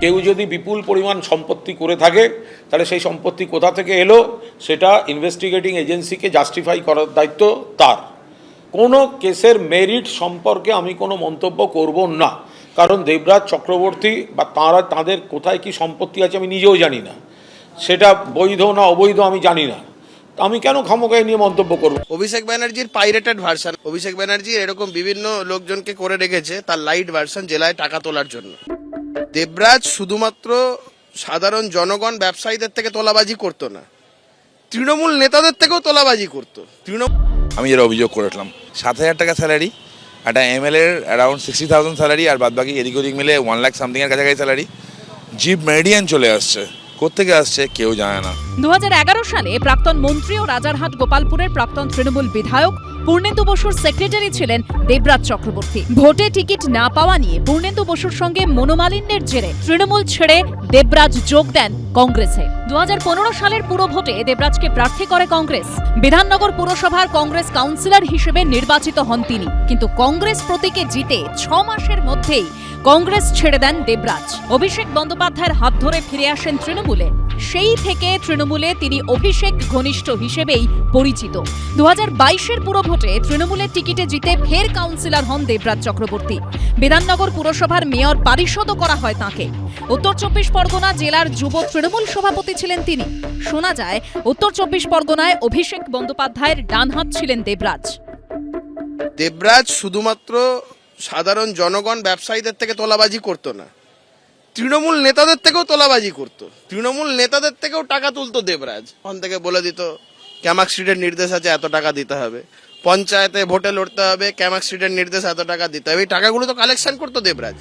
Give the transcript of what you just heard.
কেউ যদি বিপুল পরিমাণ সম্পত্তি করে থাকে তাহলে সেই সম্পত্তি কোথা থেকে এলো সেটা ইনভেস্টিগেটিং এজেন্সিকে জাস্টিফাই করার দায়িত্ব তার। কোনো কেসের মেরিট সম্পর্কে আমি কোনো মন্তব্য করব না, কারণ দেবরাজ চক্রবর্তী বা তাদের কোথায় কি সম্পত্তি আছে আমি নিজেও জানি না, সেটা বৈধ না অবৈধ আমি জানি না, আমি কেন খামোখাই নিয়ে মন্তব্য করব। অভিষেক ব্যানার্জির পাইরেটেড ভার্সন, অভিষেক ব্যানার্জি এরকম বিভিন্ন লোকজনকে করে রেখেছে তার লাইট ভার্সন জেলায় টাকা তোলার জন্য। দেবরাজ শুধুমাত্র সাধারণ জনগণ ব্যবসায়ীদের থেকে তোলাবাজি করতো না, তৃণমূল নেতাদের থেকেও তোলাবাজি করতো। আমি যেটা অভিযোগ করেছিলাম 7,000 টাকা স্যালারি, একটা MLA এর অ্যারাউন্ড 60,000 স্যালারি, আর বাদবাকি এদিক ওদিক মিলে 1 লাখ সামথিং এর কাছাকাছি স্যালারি। জিপ মেরিডিয়ান চলে আসছে, কোত্থেকে আসছে কেউ জানে না। 2011 সালে প্রাক্তন মন্ত্রী ও রাজারহাট গোপালপুরের প্রাক্তন তৃণমূল বিধায়ক পূর্ণেন্দু বসুর সেক্রেটারি ছিলেন দেবরাজ চক্রবর্তী। ভোটে টিকিট না পাওয়া নিয়ে পূর্ণেন্দু বসুর সঙ্গে মনোমালিন্যের জেরে তৃণমূল ছেড়ে দেবরাজ যোগ দেন কংগ্রেসে। 2015 সালের পুরো ভোটে দেবরাজকে প্রার্থী করে কংগ্রেস। বিধাননগর পুরসভার কংগ্রেস কাউন্সিলর হিসেবে নির্বাচিত হন তিনি, কিন্তু কংগ্রেস প্রতীকে জিতে 6 মাসের মধ্যেই কংগ্রেস ছেড়ে দেন দেবরাজ। অভিষেক বন্দ্যোপাধ্যায়ের হাত ধরে ফিরে আসেন তৃণমূলে। সেই থেকে তৃণমূলে তিনি অভিষেক ঘনিষ্ঠ হিসেবেই পরিচিত। 2022-এর পুরো ভোটে তৃণমূলের টিকিটে জিতে ফের কাউন্সিলর হন দেবরাজ চক্রবর্তী। বিধাননগর পুরসভার মেয়র পারিষদও করা হয় তাঁকে। উত্তর 24 পরগনা জেলার যুব তৃণমূল সভাপতি ছিলেন তিনি। শোনা যায় উত্তর 24 পরগনায় অভিষেক বন্দ্যোপাধ্যায়ের ডানহাত ছিলেন দেবরাজ। দেবরাজ শুধুমাত্র সাধারণ জনগণ ব্যবসায়ীদের থেকে তোলাবাজি করতো না, তৃণমূল নেতাদের থেকেও তোলাবাজি করতো। তৃণমূল নেতাদের থেকেও টাকা তুলতো দেবরাজ। ওখান থেকে বলে দিত ক্যামাক স্ট্রিটের নির্দেশ আছে, এত টাকা দিতে হবে, পঞ্চায়েতে ভোটে লড়তে হবে, ক্যামাক স্ট্রিটের নির্দেশ এত টাকা দিতে হবে। এই টাকাগুলো তো কালেকশন করতো দেবরাজ।